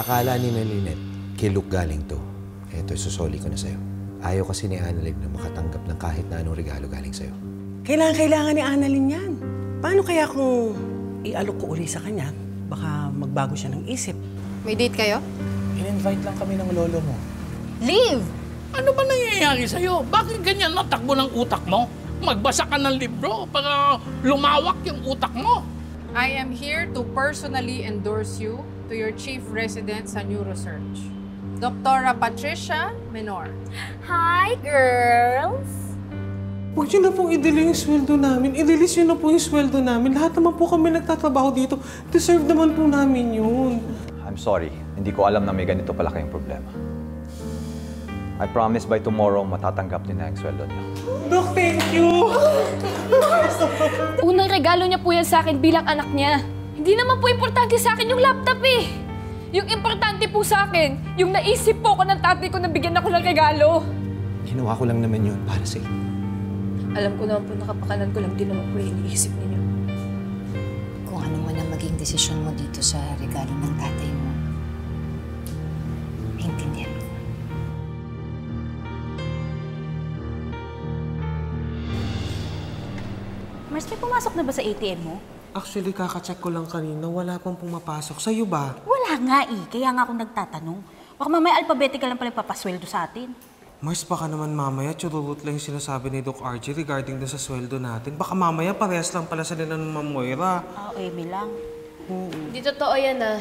akala ni Linet, kay Luke galing to. Eto, susoli ko na sa'yo. Ayaw kasi ni Annalyn na makatanggap ng kahit na anong regalo galing sa'yo. Kailangan ni Annalyn yan. Paano kaya kung ialok ko uli sa kanya, baka magbago siya ng isip? May date kayo? In-invite lang kami ng lolo mo. Leave! Ano ba nangyayari sa'yo? Bakit ganyan natakbo ng utak mo? Magbasa ka ng libro para lumawak yung utak mo. I am here to personally endorse you to your chief resident sa Neurosearch, Dr. Patricia Menor. Hi, girls! Huwag niyo na pong i-delay yung sweldo namin. I-release niyo na po yung sweldo namin. Lahat naman po kami nagtatrabaho dito. Deserve naman po namin yun. I'm sorry. Hindi ko alam na may ganito pala kayong problema. I promise by tomorrow matatanggap niyo na yung sweldo niyo. Doc, thank you! Unang regalo niya po yan sa akin bilang anak niya. Hindi naman po importante sa akin yung laptop eh. Yung importante po sa akin, yung naisip po ko ng tatay ko na bigyan ako ng regalo. Ginawa ko lang naman yun para sa'yo. Alam ko naman po nakapakanan ko lang din naman po yung iniisip ninyo. Kung ano man ang maging desisyon mo dito sa regalo ng tatay mo, maintindihan ko. Mars, may pumasok na ba sa ATM mo? Actually, kakacheck ko lang kanina. Wala pang pumapasok. Sa'yo ba? Wala nga eh. Kaya nga ako nagtatanong. Baka mamaya alphabetical lang pala papasweldo sa atin. Mars, baka naman mamaya chururut lang yung sinasabi ni Doc RJ regarding dun sa sweldo natin. Baka mamaya parehas lang pala sila ng Ma'am Moira. Eme lang. Di totoo yan ah.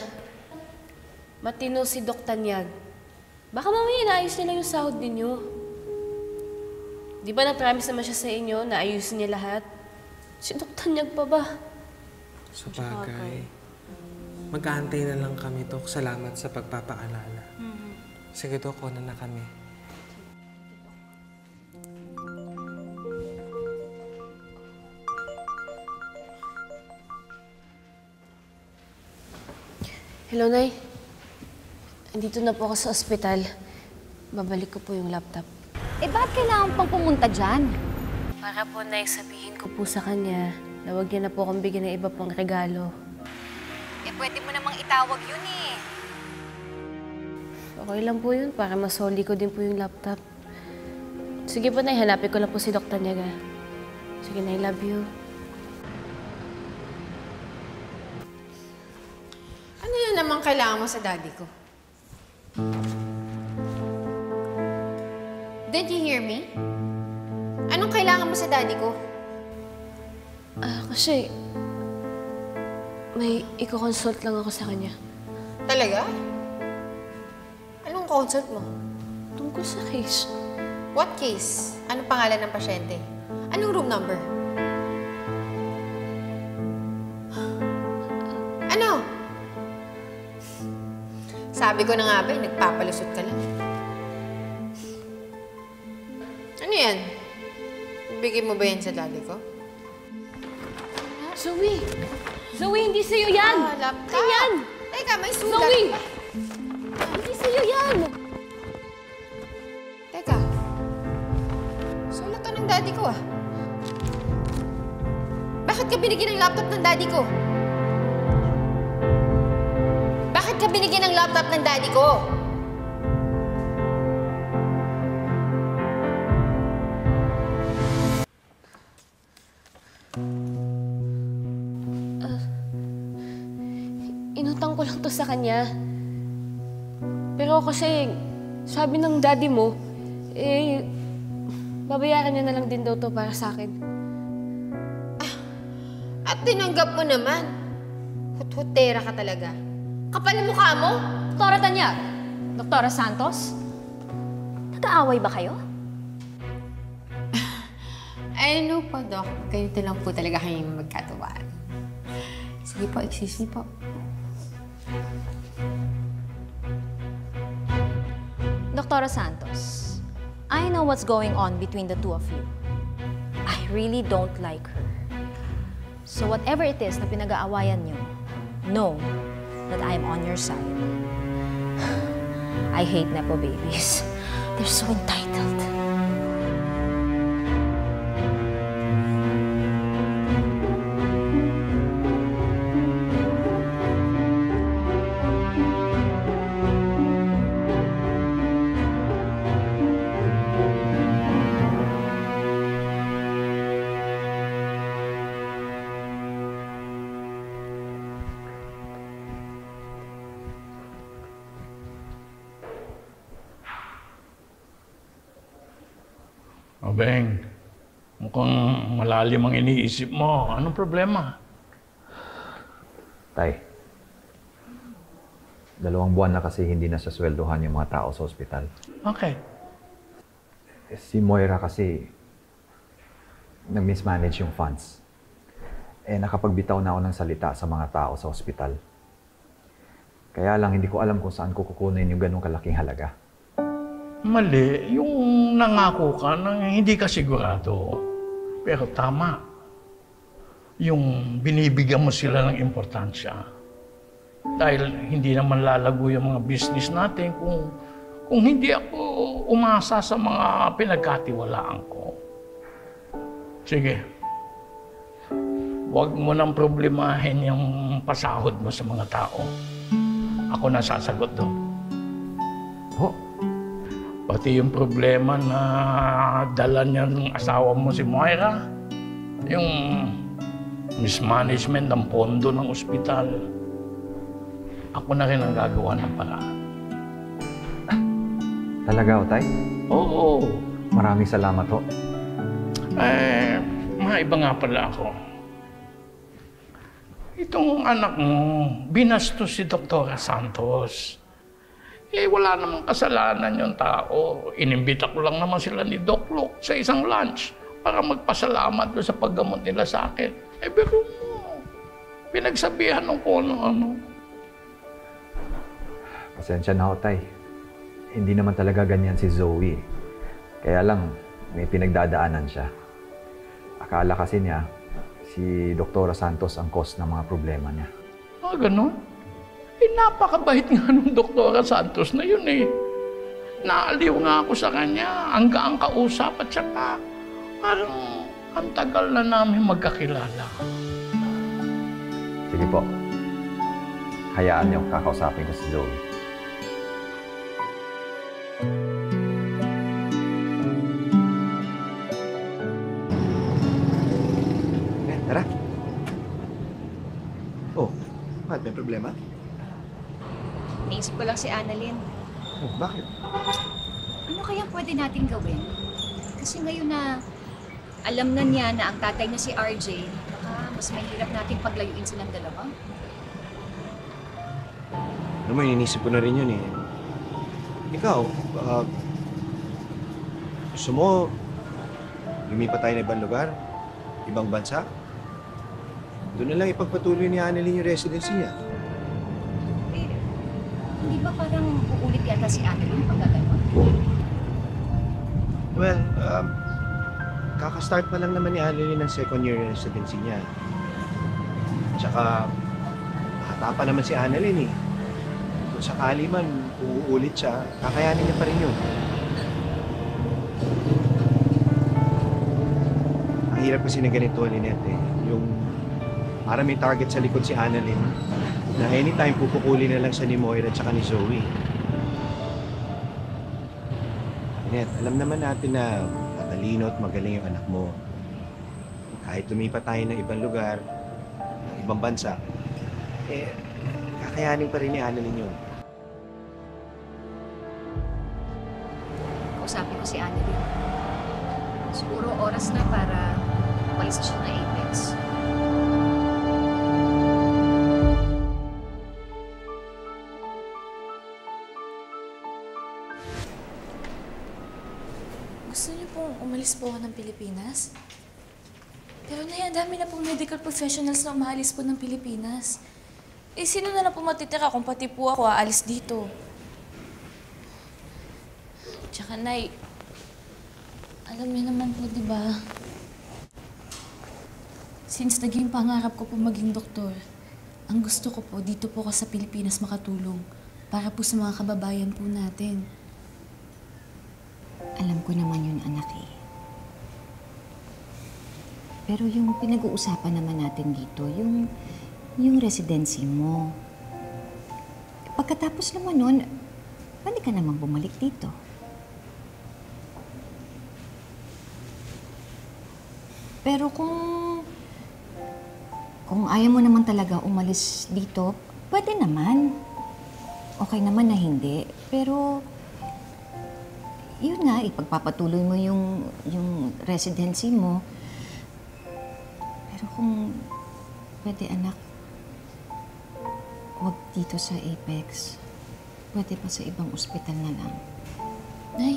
Matino si Doc Tanyag. Baka mamaya inaayos niya lang yung sahod ninyo. Di ba na-promise naman siya sa inyo na ayusin niya lahat? Si Doc Tanyag pa ba? Sa bagay. Mag-aantay na lang kami, Doc. Salamat sa pagpapaalala. Sige, Doc. Una na kami. Hello, Nay. Andito na po ako sa ospital. Babalik ko po yung laptop. Eh, bakit kailangan pang pumunta dyan? Para po, Nay, sabihin ko po sa kanya na huwag niya na po akong bigyan ng iba pang regalo. Eh, pwede mo namang itawag yun eh. Okay lang po yun, para masoli ko din po yung laptop. Sige po, Nay, hanapin ko lang po si Dr. Nyaga. Sige, Nay, love you. Ano na naman kailangan mo sa daddy ko? Did you hear me? Anong kailangan mo sa daddy ko? Kasi may i-consult lang ako sa kanya. Talaga? Anong consult mo? Tungkol sa case. What case? Anong pangalan ng pasyente? Anong room number? Ano? Sabi ko na nga ba, nagpapalusot ka lang. Ano yan? Bigay mo ba yan sa daddy ko? Zoe! Zoe, hindi sa'yo yan! Laptop! Yan! Teka, may sulat. Zoe! Hindi sa'yo yan! Teka. Sulat to ng daddy ko ah. Bakit ka binigyan ng laptop ng daddy ko? Bakit ka binigyan ng laptop ng daddy ko? Inutang ko lang to sa kanya. Pero kasi, sabi ng daddy mo, babayaran niya na lang din daw to para sa akin. At tinanggap mo naman. Hut-hutera ka talaga. Kapal ang mukha mo? Doktora Tanyag, Doktora Santos, nag-aaway ba kayo? I know po, Doc. Ganito lang po talaga kayong magkatuwaan. Sige po, excuse me po. Doktora Santos, I know what's going on between the two of you. I really don't like her. So whatever it is na pinag-aawayan niyo, know that I'm on your side. I hate Nepo babies. They're so entitled. Beng, mukhang malalim ang iniisip mo. Anong problema? Tay, 2 buwan na kasi hindi na sasweldohan yung mga tao sa ospital. Okay. Si Moira kasi nag-mismanage yung funds. Nakapagbitaw na ako ng salita sa mga tao sa ospital. Kaya lang hindi ko alam kung saan ko kukunin yung ganong kalaking halaga. Mali, yung nangako ka nang hindi ka sigurado. Pero tama. Yung binibigyan mo sila ng importansya. Dahil hindi naman lalago yung mga business natin kung hindi ako umasa sa mga pinagkatiwalaan ko. Sige. Huwag mo nang problemahin yung pasahod mo sa mga tao. Ako na sasagot doon. Oh, Pati yung problema na dala niya ng asawa mo si Moira, yung mismanagement ng pondo ng ospital, ako na rin ang gagawa ng paraan. talaga ho, Tay? Oo. Maraming salamat ho. Maiba nga pala ako. Itong anak mo, binastos si Dr. Santos. Wala namang kasalanan yung tao. Inimbita ko lang naman sila ni Doc Luke sa isang lunch para magpasalamat doon sa paggamot nila sa akin. Pero mo, pinagsabihan ng kung ano-ano. Pasensya na ho, Tay. Hindi naman talaga ganyan si Zoe. Kaya lang, may pinagdadaanan siya. Akala kasi niya, si Dr. Santos ang cause ng mga problema niya. Ganon? Napakabait nga nung Dr. Santos na yun eh. Naaliw nga ako sa kanya, hanggang kausap at saka parang ang tagal na namin magkakilala. Sige po. Hayaan niyo, kakausapin ko si Zoe. Tara. Oh, bakit may problema? Naisip ko lang si Annalyn. Oh, bakit? Ano kayang pwede natin gawin? Kasi ngayon na alam na niya na ang tatay niya si RJ, baka mas mahirap natin paglayuin silang dalawa. Alam mo, inisip ko na rin yun eh. Ikaw, gusto mo lumipat tayo na ibang lugar? Ibang bansa? Doon na lang ipagpatuloy ni Annalyn yung residency niya. Hindi ba parang uulit yata si Annalyn pag gagawin? Well, kaka-start pa lang naman ni Annalyn ng second year residency niya. Tsaka, bata pa naman si Annalyn eh. Kung sakali man, uulit siya, kakayanin niya pa rin yun. Ang hirap kasi na ganito, Lynette eh. Yung para may target sa likod si Annalyn, na anytime pupukuli na lang siya ni Moira at saka ni Zoe. Lynette, alam naman natin na matalino at magaling yung anak mo. Kahit lumipat tayo ng ibang lugar, ng ibang bansa, kakayanin pa rin ni Annalyn yun. Kausapin ko si Annalyn. Siguro oras na para umalis siya ng Apex. Gusto niyo pong umalis po ako ng Pilipinas? Pero dami na pong medical professionals na umaalis po ng Pilipinas. Sino na lang po matitira kung pati po ako aalis dito? Tsaka, Nay, alam niyo naman po, di ba? Since naging pangarap ko po maging doktor, ang gusto ko po, dito po ako sa Pilipinas makatulong para po sa mga kababayan po natin. Alam ko naman yun, anak eh. Pero yung pinag-uusapan naman natin dito, yung residency mo. Pagkatapos naman nun, pwede ka namang bumalik dito. Pero kung ayaw mo naman talaga umalis dito, pwede naman. Okay naman na hindi. Pero yun nga, ipagpapatuloy mo yung residency mo. Pero kung pwede, anak, huwag dito sa Apex. Pwede pa sa ibang ospital na lang. Nay,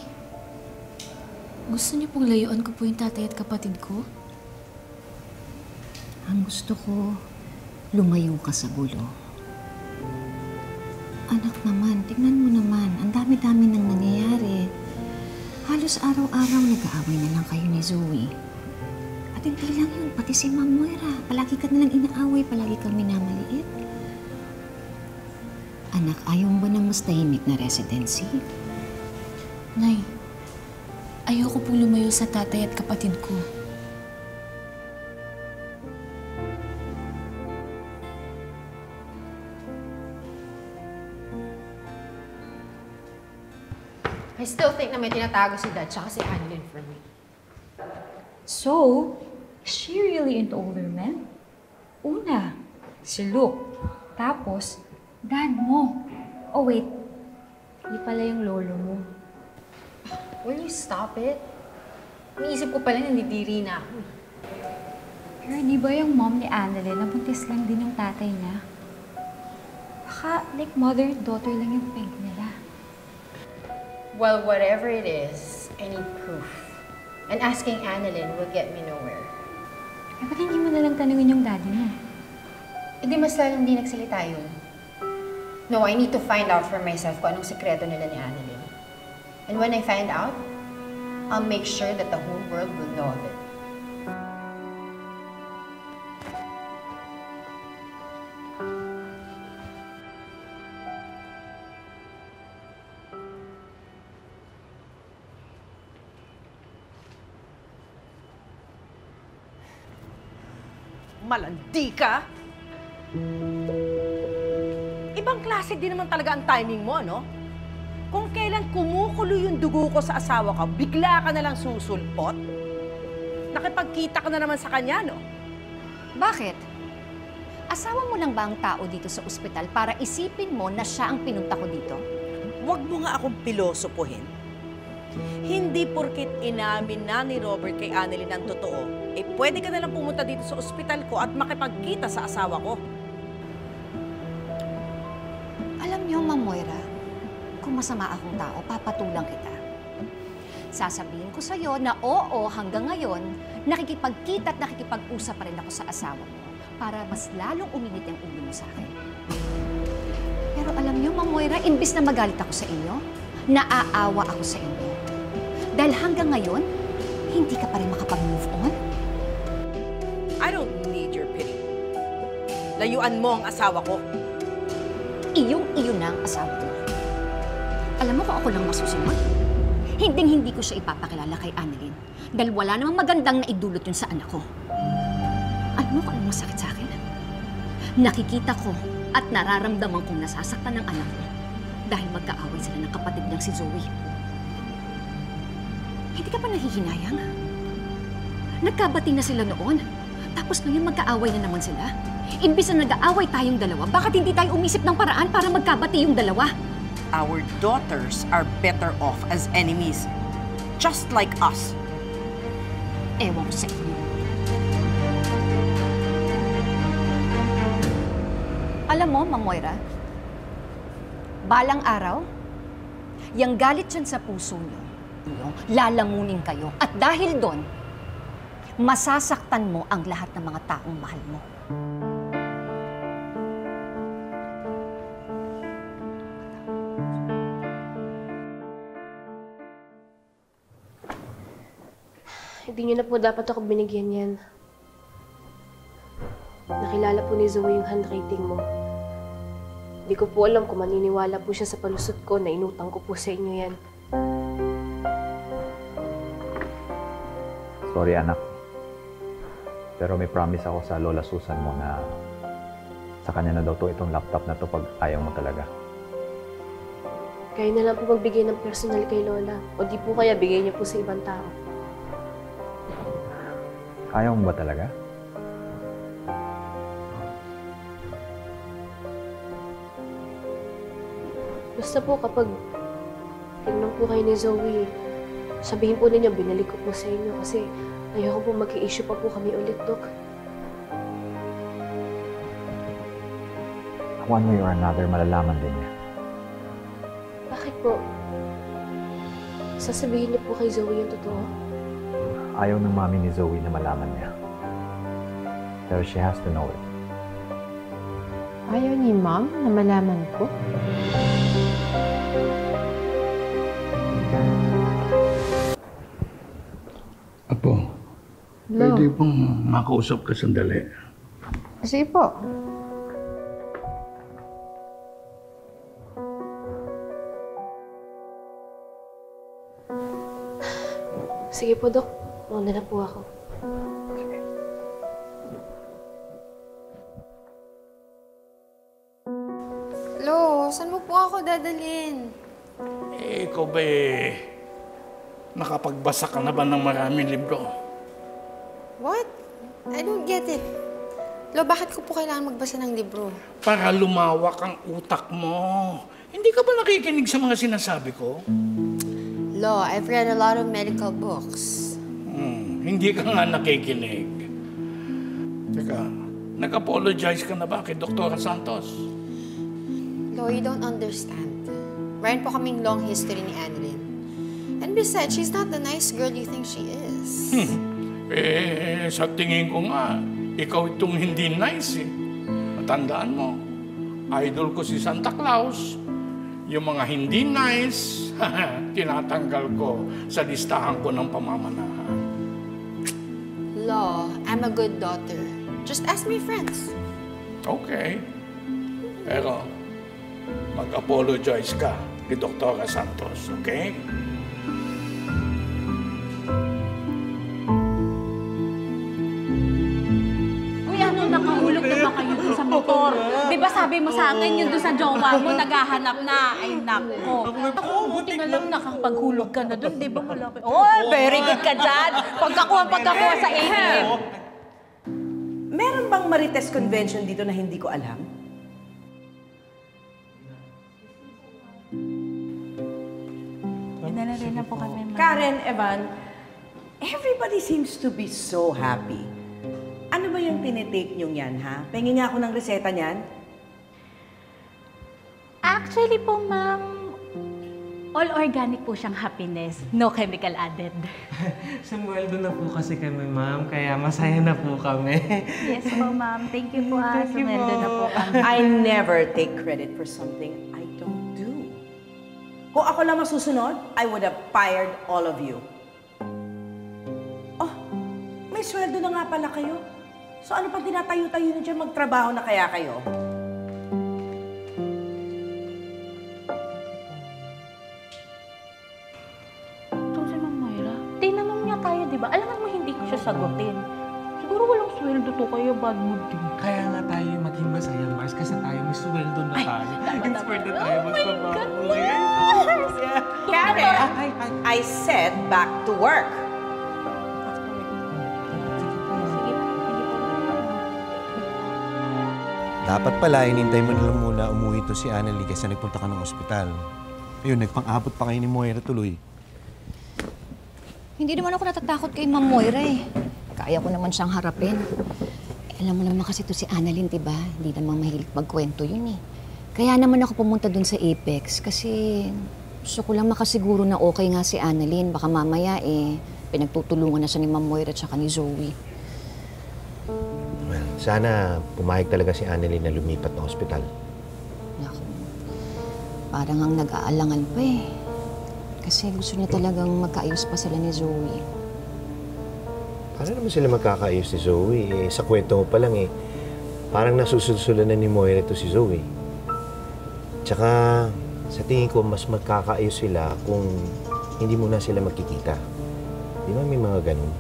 gusto niyo pong layuan ko po yung tatay at kapatid ko? Ang gusto ko, lumayo ka sa gulo. Anak naman, tignan mo naman, ang dami-dami nang nangyayari. Halos araw-araw nag-aaway na lang kayo ni Zoe. At hindi lang yun, pati si Ma'am Moira. Palagi ka nalang inaaway, palagi kang minamaliit. Anak, ayaw mo ba ng mas tahimik na residency? Nay, ayoko po lumayo sa tatay at kapatid ko. I still think na may tinatago si Dad tsaka si Annalyn for me. So, is she really into older men? Una, si Luke. Tapos, dad mo. Oh wait, hindi pala yung lolo mo. Will you stop it? Iniisip ko pala nandidiri na ako. Pero di ba yung mom ni Annalyn, nabuntis lang din yung tatay niya? Baka like mother-daughter lang yung peg nila. Well, whatever it is, I need proof. And asking Annalyn will get me nowhere. Eh, ba't hindi mo nalang tanungin yung daddy mo? Eh di mas lalong di nagsalita yun. No, I need to find out for myself kung anong sekreto nila ni Annalyn. And when I find out, I'll make sure that the whole world will know of it. Malandi ka? Ibang klase din naman talaga ang timing mo, no? Kung kailan kumukulo yung dugo ko sa asawa ko, bigla ka na lang susulpot? Nakipagkita ka na naman sa kanya, no? Bakit? Asawa mo lang ba ang tao dito sa ospital para isipin mo na siya ang pinunta ko dito? Huwag mo nga akong pilosopuhin. Hindi porkit inamin na ni Robert kay Annalyn ang totoo, eh pwede ka na lang pumunta dito sa ospital ko at makipagkita sa asawa ko. Alam niyo, Ma'am Moira, kung masama akong tao, papatulang kita. Sasabihin ko sa'yo na oo, hanggang ngayon, nakikipagkita at nakikipag-usap pa rin ako sa asawa mo para mas lalong uminit ang ulo mo sa akin. Pero alam niyo, Ma'am Moira, imbis na magalit ako sa inyo, naaawa ako sa inyo. Dahil hanggang ngayon, hindi ka pa rin makapag-move on. I don't need your pity. Layuan mo ang asawa ko. Iyong-iyo na ang asawa mo. Alam mo kung ako lang masusunod? Hinding-hindi ko siya ipapakilala kay Annalyn dahil wala namang magandang naidulot yun sa anak ko. Alam mo kung anong masakit sa akin? Nakikita ko at nararamdaman kong nasasaktan ng anak ko dahil magkaaway sila ng kapatid niyang si Zoe. Hindi ka pa nahihinayang? Nagkabati na sila noon. Tapos ngayon magkaaway na naman sila. Imbis na nag-aaway tayong dalawa, bakit hindi tayo umisip ng paraan para magkabati yung dalawa? Our daughters are better off as enemies. Just like us. Ewan ko sa inyo. Alam mo, Ma'am Moira, balang araw, yung galit dyan sa puso niyo, lalamunin kayo. At dahil doon, masasaktan mo ang lahat ng mga taong mahal mo. Hindi niyo na po dapat ako binigyan yan. Nakilala po ni Zoe yung handwriting mo. Hindi ko po alam kung maniniwala po siya sa palusot ko na inutang ko po sa inyo yan. Sorry, anak. Pero may promise ako sa Lola Susan mo na sa kanya na daw to itong laptop na to pag ayaw mo talaga. Kaya na lang po magbigay ng personal kay Lola. O di po kaya bigay niyo po sa ibang tao. Ayaw mo ba talaga? Basta po kapag tingnan po kayo ni Zoe, sabihin po ninyo, binalik ko po sa inyo kasi ayoko po mag-i-issue pa po kami ulit, Dok. One way or another, malalaman din niya. Bakit po? Sasabihin niyo po kay Zoe yung totoo? Ayaw ng mami ni Zoe na malaman niya. Pero she has to know it. Ayaw ni Mom na malaman ko? Apo, pwede pong makausap ka sandali. Sige po. Sige po, Dok. Mauna na po ako. Lo, saan mo po ako dadalhin? Ikaw ba nakapagbasa ka na ba ng maraming libro? What? I don't get it. Lo, bakit ko po kailangan magbasa ng libro? Para lumawak ang utak mo. Hindi ka ba nakikinig sa mga sinasabi ko? Lo, I've read a lot of medical books. Hindi ka nga nakikinig. Teka, nag-apologize ka na ba kay Dr. Santos? Lo, you don't understand. Meron po kaming long history ni Annalyn. And besides, she's not the nice girl you think she is. Sa tingin ko nga, ikaw itong hindi nice eh. Matandaan mo, idol ko si Santa Claus. Yung mga hindi nice, tinatanggal ko sa listahan ko ng pamamanahan. Lo, I'm a good daughter. Just ask my friends. Okay. Pero, mag-apologize ka kay Dr. Santos, okay? Uy, ano, nakahulog na ba kayo dun sa motor? Di ba sabi mo sa akin yun dun sa jowa mo, naghahanap na? Ay, nako. Ako, buti na lang nakapaghulog ka na dun, di ba malaki? Oh, very good ka dyan. Pagkakuha sa ATM. Meron bang Marites Convention dito na hindi ko alam? Pinalari na po kami, ma'am. Karen, Evan, everybody seems to be so happy. Ano ba yung tinitake niyong yan, ha? Pengi nga ako ng reseta niyan. Actually po, ma'am, all organic po siyang happiness. No chemical added. Sumweldo na po kasi kami, ma'am. Kaya masaya na po kami. Yes po, ma'am. Thank you po, Thank you Sumweldo po. na po kami. I never take credit for something I don't do. Kung ako lang masusunod, I would have fired all of you. Oh, may sweldo na nga pala kayo. So ano pang tinatayo-tayo na dyan? Magtrabaho na kaya kayo? Itong si Ma'am Moira, tinanong niya tayo, di ba? Alam mo, hindi ko siya sagutin. Siguro walang sweldo to, kaya bad mood din. Kaya nga tayo maging masaya, Mars, kasi tayo may sweldo na tayo. Inspired na tayo magtrabaho. Karen, I said back to work. Dapat pala, inintay mo na lang muna umuwi to si Annalie kasi nagpunta ka ng ospital. Ayun, nagpang-abot pa kayo ni Moira tuloy. Hindi naman ako natatakot kay Ma'am Moira eh. Kaya ko naman siyang harapin. Alam mo naman kasi to si Annalyn, diba? Hindi naman mahilig magkwento yun eh. Kaya naman ako pumunta dun sa Apex kasi gusto ko lang makasiguro na okay nga si Annalyn. Baka mamaya pinagtutulungan na siya ni Ma'am Moira at saka ni Zoe. Well, sana pumayag talaga si Annalyn na lumipat ng ospital. Naku, parang ang nag-aalangan pa eh. Kasi gusto niya talagang magkaayos pa sila ni Zoe. Paano naman sila magkakaayos ni Zoe? Sa kwento mo pa lang parang nasusulsulan na ni Moira ito si Zoe. Tsaka, sa tingin ko, mas magkakaayos sila kung hindi muna sila magkikita. Di ba may mga ganun?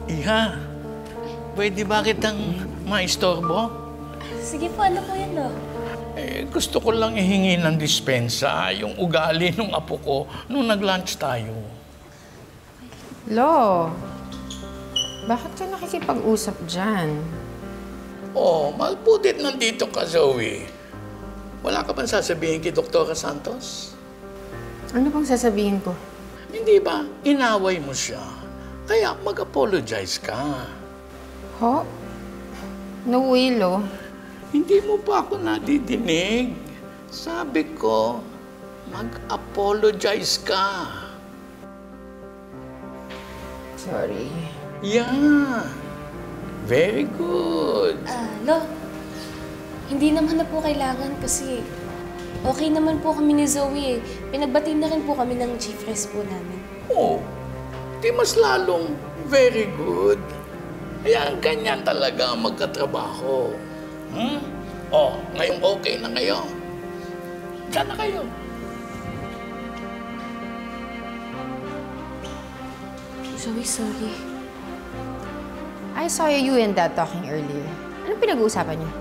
Iha, pwede ba kitang maistorbo? Sige po, ano po yan, Lo? Gusto ko lang ihingi ng dispensa yung ugali ng apo ko nung nag-lunch tayo. Lo, Bakit ka nakikipag-usap dyan? Oh, malputit nandito ka, Zoe. Wala ka bang sasabihin kay Dr. Santos? Ano bang sasabihin ko? Hindi ba? Inaway mo siya. Kaya mag-apologize ka. Ho? No way, Lo. Hindi mo pa ako nadidinig. Sabi ko, mag-apologize ka. Sorry. Yeah. Very good. Lo, hindi naman na po kailangan kasi okay naman po kami ni Zoe eh. Pinagbati na rin po kami ng chief res po namin. Oh, di mas lalong very good. Kaya ganyan talaga ang magkatrabaho. Oh, ngayong okay na kayo. Diyan na kayo. Zoe, sorry. I saw you and Dad talking earlier. Anong pinag-uusapan niyo?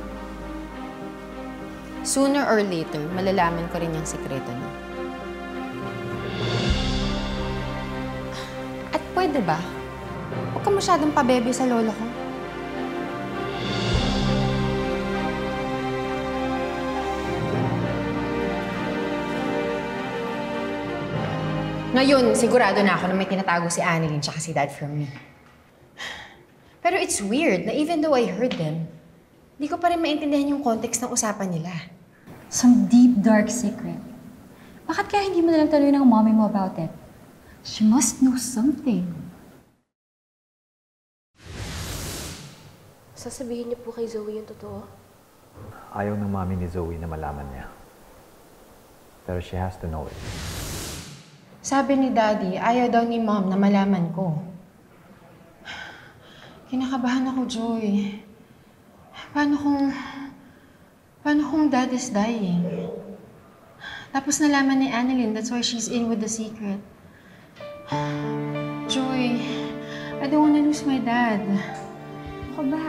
Sooner or later, malalaman ko rin yung sikreto niyo. At pwede ba? Huwag ka masyadong pabebe sa lola ko. Ngayon, sigurado na ako na may tinatago si Annalyn tsaka si Dad from me. Pero it's weird na even though I heard them, hindi ko pa rin maintindihan yung context ng usapan nila. Some deep, dark secret. Bakit kaya hindi mo nalang tanungin ng mommy mo about it? She must know something. Sasabihin niyo po kay Zoe yung totoo? Ayaw ng mami ni Zoe na malaman niya. Pero she has to know it. Sabi ni Daddy, ayaw daw ni Mom na malaman ko. Kinakabahan ako, Joy. Paano kung Dad is dying? Tapos nalaman ni Annalyn, that's why she's in with the secret. Joy, I don't wanna lose my dad. Ako ba?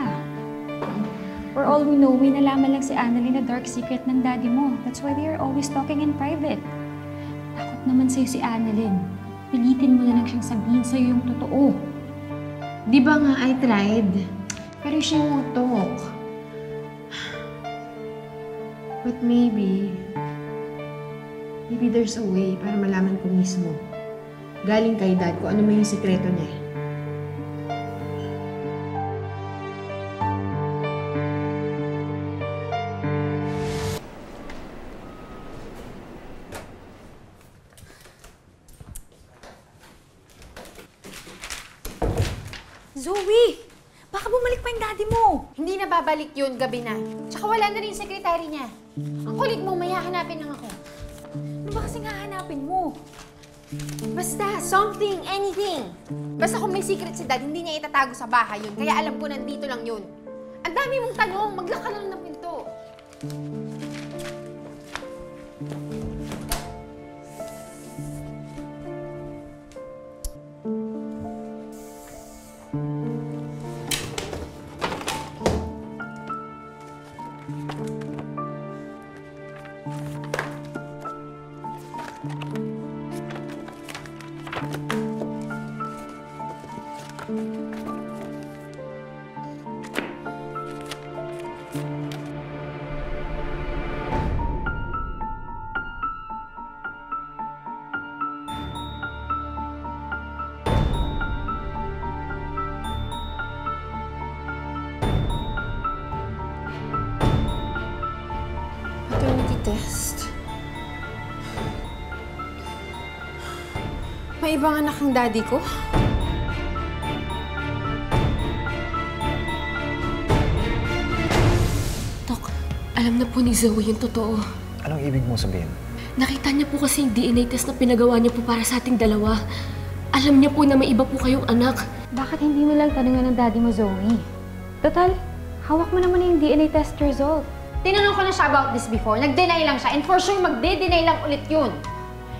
For all we know, may nalaman lang si Annalyn na dark secret ng daddy mo. That's why they are always talking in private. Takot naman sa'yo si Annalyn. Pilitin mo na lang siyang sabihin sa'yo yung totoo. Di ba nga, I tried. Pero she won't talk. But maybe there's a way para malaman ko mismo. Galing kay Dad ko ano may yung sikreto niya. Zoe! Baka bumalik pa yung daddy mo! Hindi na babalik yun, gabi na. Tsaka wala na rin yung sekretary niya. Ang kulit mo, may hahanapin lang ako. Ano ba kasing hahanapin mo? Basta, something, anything. Basta kung may secret si Dad, hindi niya itatago sa bahay yun. Kaya alam ko nandito lang yun. Ang dami mong tanong, maglock ka lang ng pinto. Test. May ibang anak ang daddy ko? Dok, alam na po ni Zoe yung totoo. Anong ibig mo sabihin? Nakita niya po kasi yung DNA test na pinagawa niya po para sa ating dalawa. Alam niya po na may iba po kayong anak. Bakit hindi mo lang tanungin ng daddy mo, Zoe? Total, hawak mo naman yung DNA test result. Tinanong ko na siya about this before. Nag-deny lang siya and for sure magde-deny lang ulit yun.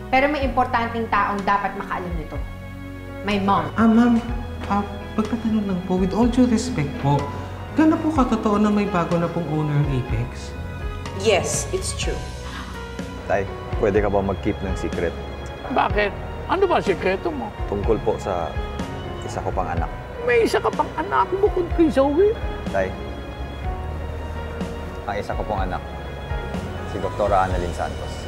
Pero may importanteng taong dapat makaalam nito. My mom. Ma'am, pagtatanong lang po, with all due respect po, gano'n po katotoo na may bago na pong owner ng Apex? Yes, it's true. Tay, pwede ka ba mag-keep ng secret? Bakit? Ano ba sikreto mo? Tungkol po sa isa ko pang anak. may isa ka pang anak bukod kay Zoe. Tay, ang isa ko pong anak, si Dr. Annalyn Santos.